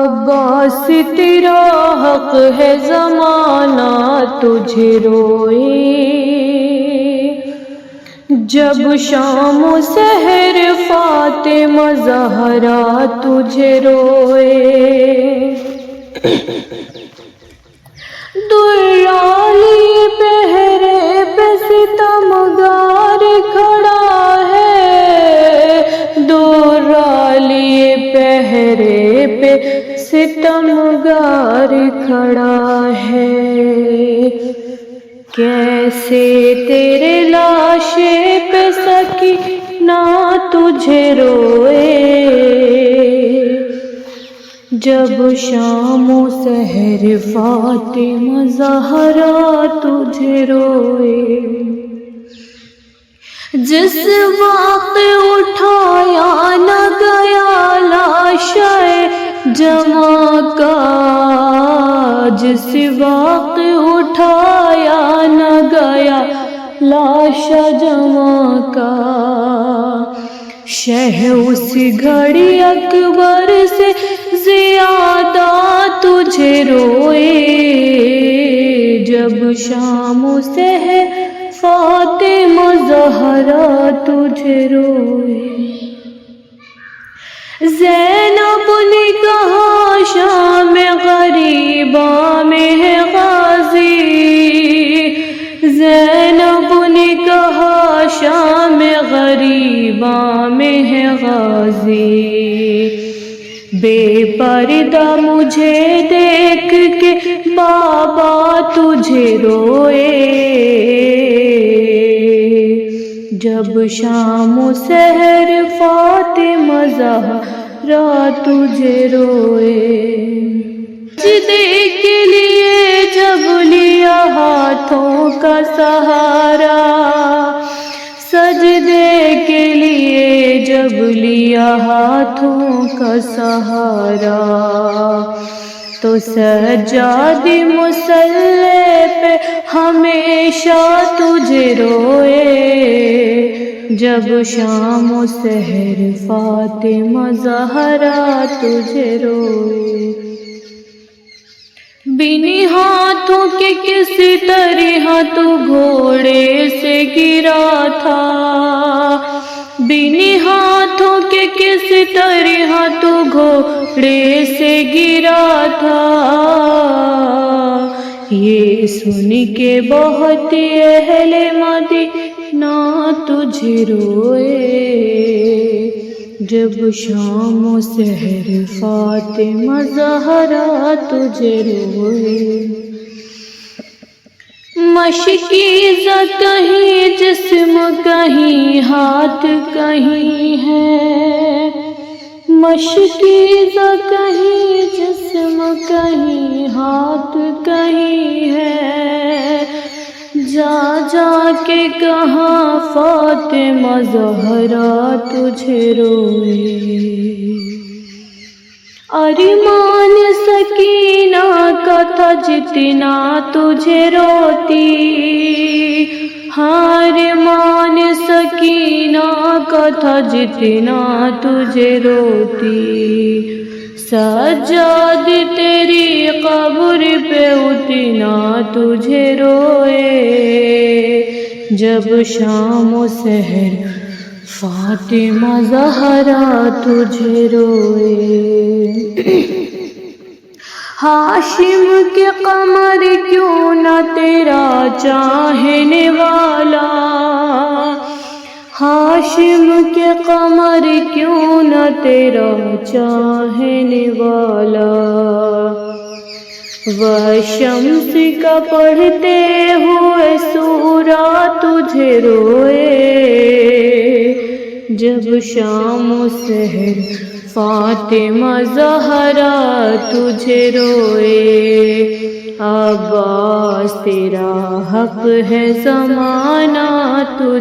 عباس تیرا حق ہے زمانہ تجھے روئے، جب شام و سحر فاطمہ زہرا تجھے روئے، درالی پہرے پہ ستمگار کھڑا ہے، درالی پہرے پہ ستمگار کھڑا ہے، کیسے تیرے لاشے پہ سکینہ تجھے روئے، جب شام و سحر فاطمہ زہرا تجھے روئے، جس وقت اٹھایا نہ گیا لاشے جمع کا، جس وقت اٹھایا نہ گیا لاشا جمع کا، شہ اس گھڑی اکبر سے زیادہ تجھے روئے، جب شام و سحر فاطمہ زہرا تجھے روئے، زینب نے کہا شام غریباں میں ہے غازی، زینب نے کہا شام غریباں میں ہے غازی، بے پردہ مجھے دیکھ کے بابا تجھے روئے، جب شام و سحر فاطمہ زہرا تجھے روئے، سجدے کے لیے جب لیا ہاتھوں کا سہارا، سجدے کے لیے جب لیا ہاتھوں کا سہارا، تو سجادی مصلی پہ ہمیشہ تجھے روئے، جب شام و سحر فاطمہ زہرا تجھے روئے، بینی ہاتھوں کے کسی طرح تو گھوڑے سے گرا تھا، بینی ہاتھوں کے کسی طرح تو گھوڑے سے گرا تھا، یہ سن کے بہت اہل مدینہ تجھے روئے، جب شام و سحر فاطمہ زہرا تجھے روئے، مشکیزہ کہیں جسم کہیں ہاتھ کہیں ہے، مشکیزہ کہیں جسم کہیں ہاتھ کہیں ہے، جا جا کے کہاں فاطمہ زہرا تجھے روئے، ارمان سکینہ کا تھا جتنا تجھے روتی، ارمان سکینہ کا تھا جتنا تجھے روتی، سجاد تیری قبر پہ اتنا تجھے روئے، جب شام و سحر فاطمہ زہرا تجھے روئے، ہاشم کے قمر کیوں نہ تیرا چاہنے والا، ہاشم کے قمر کیوں نہ تیرا چاہنے والا، وہ شمس کا پڑھتے ہوئے سورہ تجھے روئے، جب شام و سحر فاطمہ زہرا تجھے روئے، عباس تیرا حق ہے زمانہ تجھے